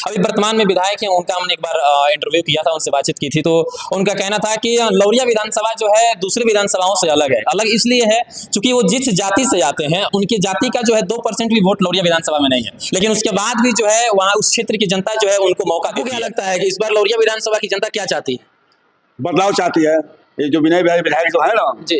अभी वर्तमान में विधायक हैं, उनका हमने एक बार इंटरव्यू किया था, उनसे बातचीत की थी, तो उनका कहना था कि लौरिया विधानसभा जो है दूसरी विधानसभाओं से अलग है। अलग इसलिए है क्योंकि वो जिस जाति से आते हैं, उनकी जाति का जो है 2% भी वोट लौरिया विधानसभा में नहीं है, लेकिन उसके बाद भी जो है वहाँ उस क्षेत्र की जनता जो है उनको मौका देती है। क्या लगता है कि इस बार लौरिया विधानसभा की जनता क्या चाहती है? बदलाव चाहती है। ये जो विनय भाई विधायक जो है ना जी,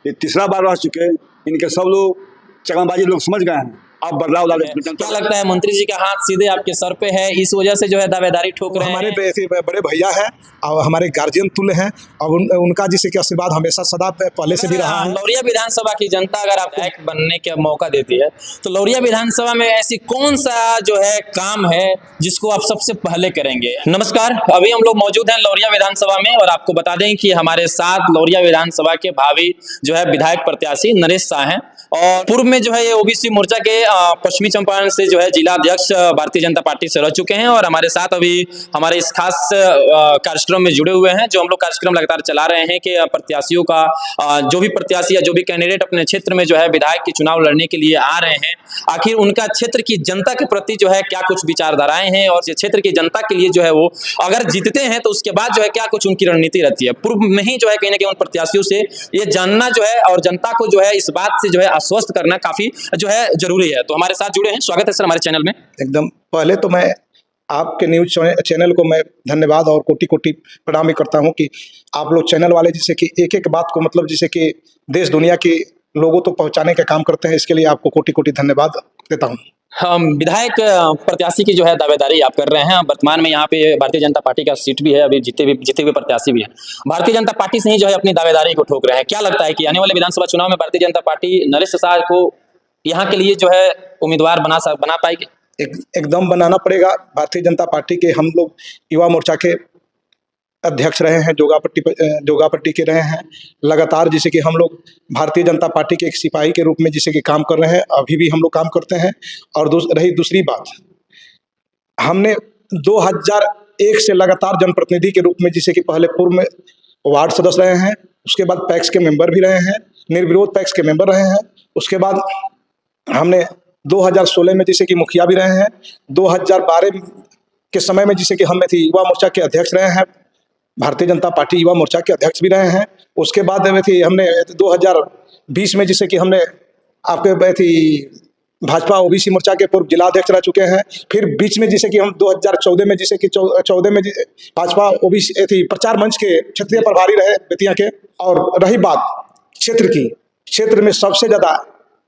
ये तीसरा बार रह चुके हैं, इनके सब लोग चकमबाजी लोग समझ गए हैं। अब बदलाव क्या लगता है मंत्री जी का हाथ सीधे आपके सर पे है, इस वजह से जो है दावेदारी ठोक रहे हैं? हमारे ऐसे बड़े भैया हैं और हमारे गार्जियन तुल्य हैं और उनका जिससे कि आशीर्वाद हमेशा सदा पहले से भी रहा है। लौरिया विधानसभा की जनता अगर आपको विधायक बनने का मौका देती है तो लौरिया विधानसभा में ऐसी कौन सा जो है काम है जिसको आप सबसे पहले करेंगे? नमस्कार, अभी हम लोग मौजूद हैं लौरिया विधानसभा में और आपको बता दें कि हमारे साथ लौरिया विधानसभा के भावी जो है विधायक प्रत्याशी नरेश शाह हैं और पूर्व में जो है ये ओबीसी मोर्चा के पश्चिमी चंपारण से जो है जिला अध्यक्ष भारतीय जनता पार्टी से रह चुके हैं और हमारे साथ अभी हमारे इस खास कार्यक्रम में जुड़े हुए हैं, जो हम लोग कार्यक्रम लगातार चला रहे हैं कि प्रत्याशियों का जो भी प्रत्याशी या जो भी कैंडिडेट अपने क्षेत्र में जो है विधायक के चुनाव लड़ने के लिए आ रहे हैं, आखिर उनका क्षेत्र की जनता के प्रति जो है क्या कुछ विचारधाराएं हैं और क्षेत्र की जनता के लिए जो है वो अगर जीतते हैं तो उसके बाद जो है क्या कुछ उनकी रणनीति रहती है। पूर्व में ही जो है कहीं ना कहीं उन प्रत्याशियों से ये जानना जो है और जनता को जो है इस बात से जो है आश्वस्त करना काफी जो है जरूरी है। तो हमारे साथ जुड़े हैं, स्वागत है सर हमारे चैनल में। एकदम पहले तो मैं आपके न्यूज चैनल को मैं धन्यवाद और कोटि कोटि प्रणाम करता हूं कि आप लोग चैनल वाले जिसे कि एक एक बात को मतलब जिसे कि देश दुनिया के लोगों तक पहुंचाने का काम करते हैं, इसके लिए आपको कोटि कोटि धन्यवाद देता हूं। हम विधायक प्रत्याशी की जो है दावेदारी आप कर रहे हैं। वर्तमान में यहाँ पे भारतीय जनता पार्टी का सीट भी है, अभी जीते हुए प्रत्याशी भी है। भारतीय जनता पार्टी से ही जो है अपनी दावेदारी को ठोक रहे हैं। क्या लगता है कि आने वाले विधानसभा चुनाव में भारतीय जनता पार्टी नरेश शाह को यहाँ के लिए जो है उम्मीदवार बना पाएगी? एकदम बनाना पड़ेगा। भारतीय जनता पार्टी के हम लोग युवा मोर्चा के अध्यक्ष रहे हैं, जोगापट्टी के रहे हैं लगातार, जिसे कि हम लोग भारतीय जनता पार्टी के एक सिपाही के रूप में जिसे कि काम कर रहे हैं, अभी भी हम लोग काम करते हैं। और रही दूसरी बात, हमने 2001 से लगातार जनप्रतिनिधि के रूप में जिसे कि पहले पूर्व में वार्ड सदस्य रहे हैं, उसके बाद पैक्स के मेंबर भी रहे हैं, निर्विरोध पैक्स के मेंबर रहे हैं, उसके बाद हमने 2016 में जिसे कि मुखिया भी रहे हैं, 2012 के समय में जिसे कि हम युवा मोर्चा के अध्यक्ष रहे हैं, भारतीय जनता पार्टी युवा मोर्चा के अध्यक्ष भी रहे हैं। उसके बाद हमने 2020 में जिसे कि हमने आपके भाजपा ओबीसी मोर्चा के पूर्व जिला अध्यक्ष रह चुके हैं। फिर बीच में जिसे कि हम 2014 में जिसे कि 14 में भाजपा ओबीसी प्रचार मंच के क्षेत्रीय प्रभारी रहे बेतिया के। और रही बात क्षेत्र में सबसे ज़्यादा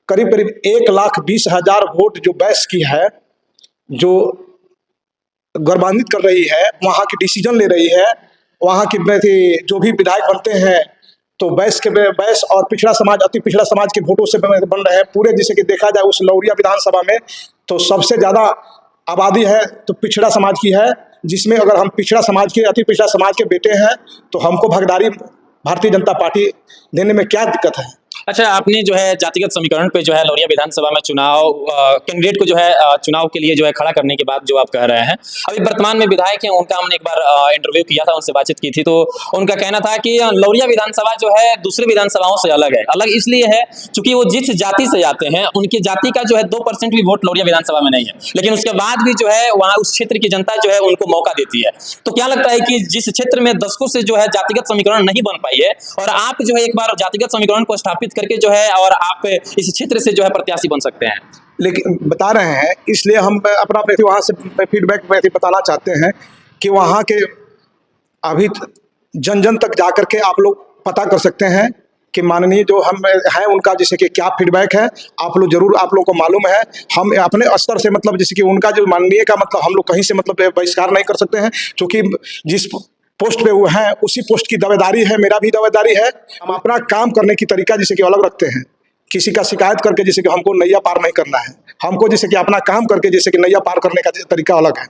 करीब 1,20,000 वोट जो बैस की है, जो गौरवान्वित कर रही है, वहाँ की डिसीजन ले रही है, वहाँ की जो भी विधायक बनते हैं तो बैस और पिछड़ा समाज, अति पिछड़ा समाज के वोटों से बन रहे हैं पूरे। जिसे कि देखा जाए उस लौरिया विधानसभा में तो सबसे ज़्यादा आबादी है तो पिछड़ा समाज की है, जिसमें अगर हम पिछड़ा समाज के अति पिछड़ा समाज के बेटे हैं तो हमको भागीदारी भारतीय जनता पार्टी देने में क्या दिक्कत है? अच्छा, आपने जो है जातिगत समीकरण पे जो है लौरिया विधानसभा में चुनाव कैंडिडेट को जो है चुनाव के लिए जो है खड़ा करने के बाद जो आप कह रहे हैं, अभी वर्तमान में विधायक हैं, उनका हमने एक बार इंटरव्यू किया था, उनसे बातचीत की थी, तो उनका कहना था कि लौरिया विधानसभा जो है दूसरी विधानसभाओं से अलग है। अलग इसलिए है क्योंकि वो जिस जाति से आते हैं, उनकी जाति का जो है 2% भी वोट लौरिया विधानसभा में नहीं है, लेकिन उसके बाद भी जो है वहाँ उस क्षेत्र की जनता जो है उनको मौका देती है। तो क्या लगता है कि जिस क्षेत्र में दशकों से जो है जातिगत समीकरण नहीं बन पाई है और आप जो है एक बार जातिगत समीकरण को स्थापित करके जो है और आप इस क्षेत्र से जो है प्रत्याशी बन सकते हैं? लेकिन बता रहे हैं, इसलिए हम अपना वहाँ से फीडबैक बताना चाहते हैं कि वहाँ के अभी जन जन तक जाकर के आप लोग पता कर सकते हैं कि माननीय जो हम हैं उनका जैसे कि क्या फीडबैक है। आप लोग जरूर, आप लोग को मालूम है, हम अपने स्तर से मतलब जैसे कि उनका जो माननीय का मतलब हम लोग कहीं से मतलब बहिष्कार नहीं कर सकते हैं, क्योंकि जिस पोस्ट पे वो हैं उसी पोस्ट की दावेदारी है, मेरा भी दावेदारी है। हम अपना काम करने की तरीका जैसे कि अलग रखते हैं, किसी का शिकायत करके जैसे कि हमको नैया पार नहीं करना है, हमको जैसे कि अपना काम करके जैसे कि नैया पार करने का तरीका अलग है।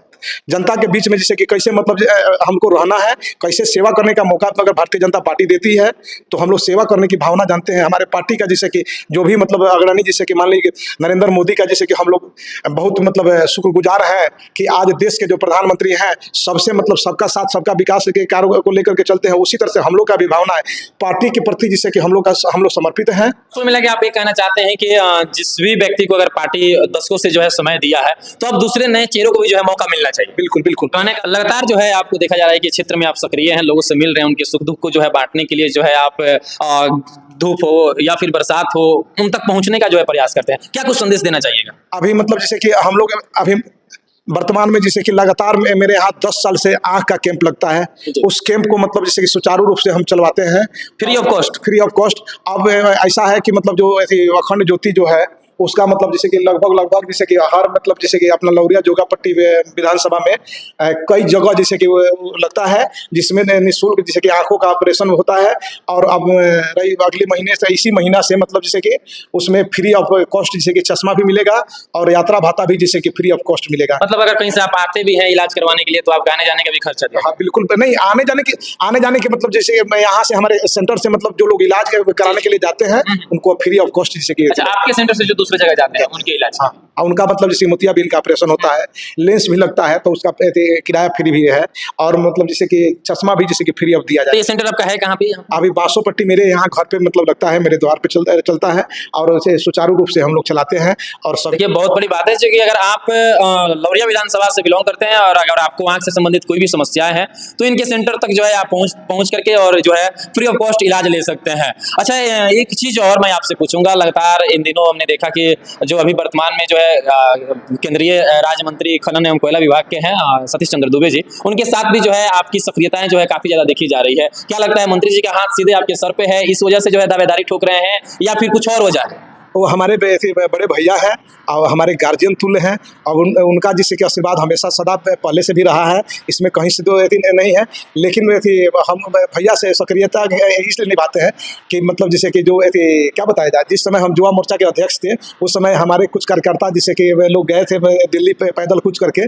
जनता के बीच में जैसे कि कैसे मतलब हमको रहना है, कैसे सेवा करने का मौका अगर भारतीय जनता पार्टी देती है तो हम लोग सेवा करने की भावना जानते हैं। हमारे पार्टी का जैसे कि जो भी मतलब अग्रणी जैसे कि मान लीजिए नरेंद्र मोदी का जैसे कि हम लोग बहुत मतलब शुक्रगुजार हैं कि आज देश के जो प्रधानमंत्री हैं सबसे मतलब सबका साथ सबका विकास के कार्य को लेकर के चलते हैं। उसी तरह से हम लोग का भी भावना है पार्टी के प्रति जिससे कि हम लोग समर्पित हैं। तो मिला कि आप ये कहना चाहते हैं कि जिस भी व्यक्ति को अगर पार्टी दशकों से जो है समय दिया है तो अब दूसरे नए चेहरों को भी जो है मौका मिलना मिलना चाहिए। बिल्कुल बिल्कुल। कहने का लगातार जो है आपको देखा जा रहा है कि क्षेत्र में आप सक्रिय हैं, लोगों से मिल रहे हैं, उनके सुख दुख को जो है बांटने के लिए जो है आप धूप हो या फिर बरसात हो, उन तक पहुंचने का जो है प्रयास करते हैं। क्या कुछ संदेश देना चाहिएगा? अभी मतलब जैसे कि हम लोग अभी वर्तमान में जैसे कि लगातार मेरे यहाँ 10 साल से आँख का कैंप लगता है। उस कैंप को मतलब जैसे कि सुचारू रूप से हम चलवाते हैं free of cost. Free of cost. अब ऐसा है कि मतलब जो ऐसी अखंड ज्योति जो है उसका मतलब जैसे कि लगभग जैसे कि हर मतलब जैसे कि अपना लौरिया जोगापट्टी विधानसभा में कई जगह जैसे कि वो लगता है, जिसमें निःशुल्क जैसे कि आंखों का ऑपरेशन होता है। और अब रही अगले महीने से, इसी महीना से मतलब जैसे कि उसमें फ्री ऑफ कॉस्ट जैसे कि चश्मा भी मिलेगा और यात्रा भाता भी जैसे कि फ्री ऑफ कॉस्ट मिलेगा। मतलब अगर कहीं से आप आते भी हैं इलाज करवाने के लिए तो आपका आने जाने का भी खर्चा दिया? हाँ बिल्कुल। नहीं, आने जाने के मतलब जैसे मैं यहाँ से हमारे सेंटर से मतलब जो लोग इलाज कराने के लिए जाते हैं उनको फ्री ऑफ कॉस्ट जैसे कि। अच्छा, आपके सेंटर से जो दूसरे जगह जाते हैं उनके इलाज? हाँ, और उनका मतलब जैसे मोतियाबिंद का ऑपरेशन होता है, लेंस भी लगता है तो उसका किराया फ्री भी है। और मतलब जैसे कि चश्मा भी जैसे कि फ्री ऑफ दिया तो जाए। ये सेंटर आपका है कहाँ पे? अभी बासोपट्टी मेरे यहाँ घर पे मतलब लगता है, मेरे द्वार पे चलता है और उसे सुचारू रूप से हम लोग चलाते हैं। और सब देखिए बहुत बड़ी बात है कि अगर आप लौरिया विधानसभा से बिलोंग करते हैं और अगर आपको आंख से संबंधित कोई भी समस्याएं हैं तो इनके सेंटर तक जो है आप पहुंच करके और जो है फ्री ऑफ कॉस्ट इलाज ले सकते हैं। अच्छा, एक चीज और मैं आपसे पूछूंगा, लगातार इन दिनों हमने देखा कि जो अभी वर्तमान में जो है केंद्रीय राज्य मंत्री खनन एवं कोयला विभाग के हैं सतीश चंद्र दुबे जी, उनके साथ भी जो है आपकी सक्रियताएं जो है काफी ज्यादा देखी जा रही है। क्या लगता है मंत्री जी का हाथ सीधे आपके सर पे है, इस वजह से जो है दावेदारी ठोक रहे हैं या फिर कुछ और वजह है? वो हमारे बड़े भैया हैं और हमारे गार्जियन तुल्य हैं और उनका जिससे कि आशीर्वाद हमेशा सदा पहले से भी रहा है, इसमें कहीं से तो नहीं है। लेकिन हम भैया से सक्रियता इसलिए निभाते हैं कि मतलब जैसे कि जो क्या बताया जाए, जिस समय हम युवा मोर्चा के अध्यक्ष थे उस समय हमारे कुछ कार्यकर्ता जैसे कि वे लोग गए थे दिल्ली पे पैदल कूच करके।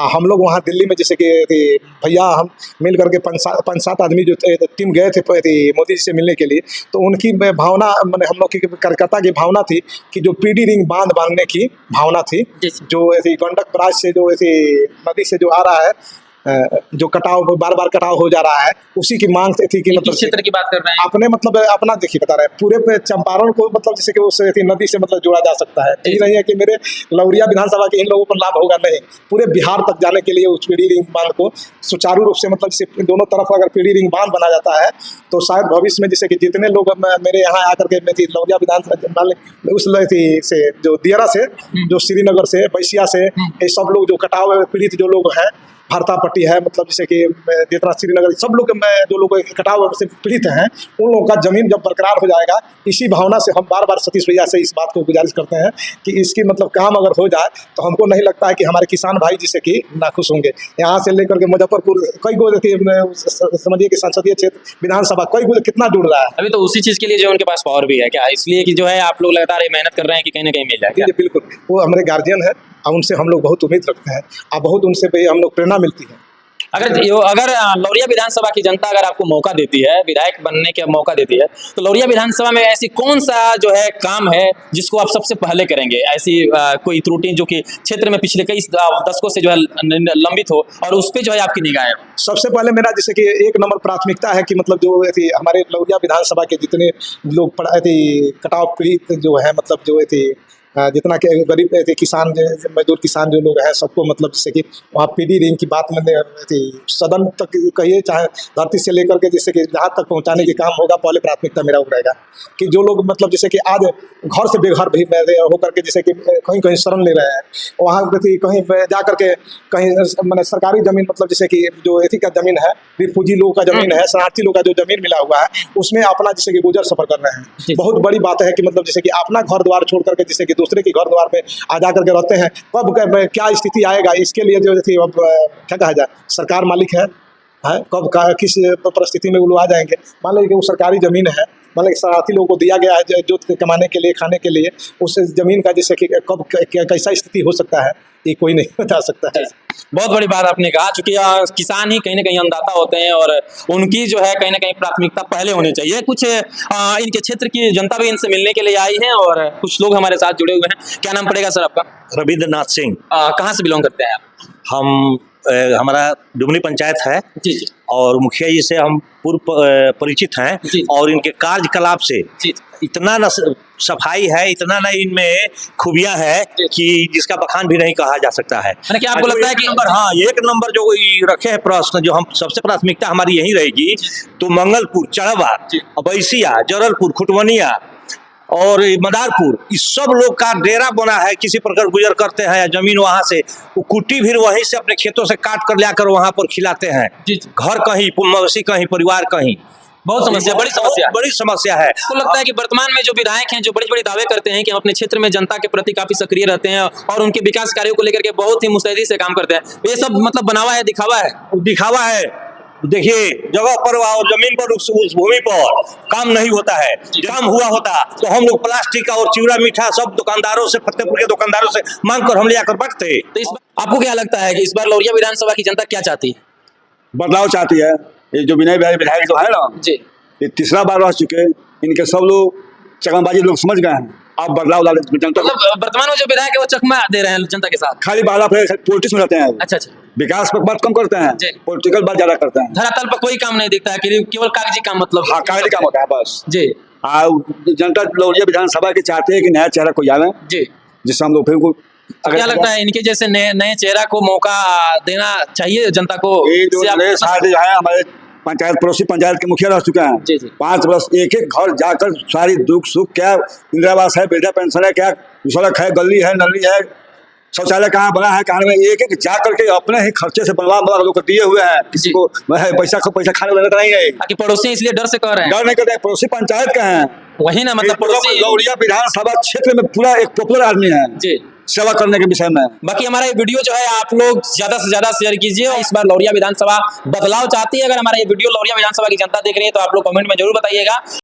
हम लोग वहाँ दिल्ली में जैसे कि भैया हम मिल करके 5-7 आदमी जो टीम गए थे मोदी जी से मिलने के लिए। तो उनकी भावना मैंने हम लोग की कार्यकर्ता की भावना थी कि जो पीडी रिंग बांध बांधने की भावना थी, जो ऐसी गंडक बराज से जो ऐसी नदी से जो आ रहा है, जो कटाव बार बार कटाव हो जा रहा है, उसी की मांग थी कि मतलब क्षेत्र की बात कर रहे हैं अपने मतलब अपना देखिए बता रहे हैं पूरे पे चंपारण को मतलब जैसे कि उस नदी से मतलब जोड़ा जा सकता है। यही नहीं है कि मेरे लौरिया विधानसभा के इन लोगों पर लाभ होगा, नहीं, पूरे बिहार तक जाने के लिए उस पीढ़ी रिंग बांध को सुचारू रूप से मतलब जैसे दोनों तरफ अगर पीढ़ी रिंग बांध बना जाता है तो शायद भविष्य में जैसे कि जितने लोग मेरे यहाँ आकर के लौरिया विधानसभा उस से जो दियारा से, जो श्रीनगर से, बैसिया से, ये सब लोग जो कटाव पीड़ित जो लोग हैं, भारतापट्टी है मतलब जैसे कि जितना श्रीनगर, सब लोग जो लोग कटाव से पीड़ित हैं उन लोगों का जमीन जब बरकरार हो जाएगा, इसी भावना से हम बार बार सतीश भैया से इस बात को गुजारिश करते हैं कि इसकी मतलब काम अगर हो जाए तो हमको नहीं लगता है कि हमारे किसान भाई जिससे कि नाखुश होंगे। यहाँ से लेकर के मुजफ्फरपुर कई गो समझिए कि संसदीय क्षेत्र विधानसभा कई गो कितना जुड़ रहा है। अभी तो उसी चीज के लिए जो उनके पास पावर भी है क्या, इसलिए कि जो है आप लोग लगातार मेहनत कर रहे हैं कि कहीं ना कहीं मिल जाए? बिल्कुल, वो हमारे गार्जियन है और उनसे हम लोग बहुत उम्मीद रखते हैं और बहुत उनसे हम लोग प्रेरणा मिलती है। अगर लौरिया विधानसभा की जनता अगर आपको मौका देती है, विधायक बनने का मौका देती है, तो लौरिया विधानसभा में ऐसी कौन सा जो है काम है जिसको आप सबसे पहले करेंगे? ऐसी कोई त्रुटि जो कि क्षेत्र में पिछले कई दशकों से जो है लंबित हो और उस पर जो है आपकी निगाह है? सबसे पहले मेरा जैसे कि 1 नंबर प्राथमिकता है कि मतलब जो हमारे लौरिया विधानसभा के जितने लोग कटाव पीड़ित जो है, मतलब जो जितना के गरीब किसान मजदूर किसान जो लोग हैं, सबको मतलब जैसे कि वहाँ पीडी रिंग की बात मैंने सदन तक कहिए, चाहे धरती से लेकर के जैसे कि जहाँ तक पहुँचाने के काम होगा, पहले प्राथमिकता मेरा रहेगा कि जो लोग मतलब जैसे कि आज घर से बेघर भी होकर के जैसे कि कहीं कहीं शरण ले रहे हैं, वहाँ कहीं जा करके कहीं मैंने सरकारी ज़मीन मतलब जैसे कि जो एथी का ज़मीन है, रिफ्यूजी लोगों का ज़मीन है, शरणार्थी लोग का जो ज़मीन मिला हुआ है, उसमें अपना जैसे कि गुजर सफर कर रहे हैं। बहुत बड़ी बात है कि मतलब जैसे कि अपना घर द्वार छोड़ करके जैसे कि दूसरे के घर द्वार में आ जा करके रहते हैं। कब क्या स्थिति आएगा इसके लिए जो अब क्या कहा जाए, सरकार मालिक है कब किस परिस्थिति में वो लोग आ जाएंगे। मान लीजिए कि वो सरकारी ज़मीन है, मान लीजिए शरणार्थी लोगों को दिया गया है जो कमाने के लिए, खाने के लिए, उस ज़मीन का जैसे कि कब कैसा स्थिति हो सकता है ये कोई नहीं बता सकता है। बहुत बड़ी बात आपने कहा, चूंकि किसान ही कहीं ना कहीं अन्नदाता होते हैं और उनकी जो है कहीं ना कहीं प्राथमिकता पहले होनी चाहिए। कुछ इनके क्षेत्र की जनता भी इनसे मिलने के लिए आई है और कुछ लोग हमारे साथ जुड़े हुए हैं। क्या नाम पड़ेगा सर आपका? रविंद्रनाथ सिंह। कहाँ से बिलोंग करते हैं आप? हम हमारा डुमनी पंचायत है जी जी और मुखिया जी से हम पूर्व परिचित हैं जी। और इनके कार्यकलाप से जी इतना न सफाई है, इतना न इनमें खूबियां है कि जिसका बखान भी नहीं कहा जा सकता है। यानी कि आपको लगता है कि हाँ, एक नंबर जो ये रखे हैं प्रश्न, जो हम सबसे प्राथमिकता हमारी यही रहेगी, तो मंगलपुर, चढ़वा, बैसिया, जरलपुर, खुटवनिया और मदारपुर, इस सब लोग का डेरा बना है। किसी प्रकार गुजर करते हैं या जमीन वहां से, वो कुट्टी भी वहीं से अपने खेतों से काट कर लाकर वहां पर खिलाते हैं। जी जी घर कहीं, मवेशी कहीं, परिवार कहीं। बहुत समस्या, बड़ी समस्या है। बड़ी समस्या है। तो लगता है कि वर्तमान में जो विधायक हैं जो बड़े बड़े दावे करते हैं कि हम अपने क्षेत्र में जनता के प्रति काफी सक्रिय रहते हैं और उनके विकास कार्यों को लेकर के बहुत ही मुस्तैदी से काम करते हैं, ये सब मतलब बनावा है, दिखावा है? दिखावा है। देखिए, जगह पर और जमीन पर उस भूमि पर काम नहीं होता है। काम हुआ होता तो हम लोग प्लास्टिक और चिवड़ा मीठा सब दुकानदारों से, फतेहपुर के दुकानदारों से मांग कर हम ले आकर बांटते। तो इस बार आपको क्या लगता है कि इस बार लौरिया विधानसभा की जनता क्या चाहती है? बदलाव चाहती है। ये जो विनय भाई विधायक जो है ना, जी ये तीसरा बार रह चुके, इनके सब लोग चकमबाजी लोग समझ गए हैं। अब बदलाव लाने जनता को मतलब वर्तमान में जो विधायक है वो चकमा दे रहे हैं जनता के साथ। खाली बाला पॉलिटिक्स में रहते हैं। अच्छा अच्छा, विकास पर बात कम करते हैं, जी। पॉलिटिकल बात ज्यादा करते हैं। धरातल पर कोई काम नहीं दिखता है, केवल कागजी काम, मतलब हाँ, कागजी काम होता है बस। जी जनता लौरिया विधानसभा की चाहते हैं कि नया चेहरा कोई आवे, जी। जिससे हम लोग फिर को क्या लगता है इनके जैसे नए नए चेहरा को मौका देना चाहिए जनता को? ये जो इससे आप- नए साथ जो है हमारे पंचायत, पड़ोसी पंचायत के मुखिया रह चुके हैं। जी, जी। 5 वर्ष एक एक घर जाकर सारी दुख सुख, क्या इंदिरा आवास है, वृद्धा पेंशन है, क्या सड़क है, गली है, नली है, शौचालय कहाँ बना है, कहाँ में, एक एक जा करके अपने ही खर्चे से बनवा लोग दिए हुए हैं। किसी को पैसा खाने वाला नहीं है। कि पड़ोसी इसलिए डर से कह रहे हैं? डर नहीं करते, पड़ोसी पंचायत के हैं। वही ना, मतलब पड़ोसी। लौरिया विधानसभा क्षेत्र में पूरा एक पॉपुलर आदमी है जी। सेवा करने के विषय में। बाकी हमारा ये वीडियो जो है आप लोग ज्यादा से ज्यादा शेयर कीजिए। इस बार लौरिया विधानसभा बदलाव चाहती है। अगर हमारा ये वीडियो लौरिया विधानसभा की जनता देख रही है तो आप लोग कमेंट में जरूर बताइएगा।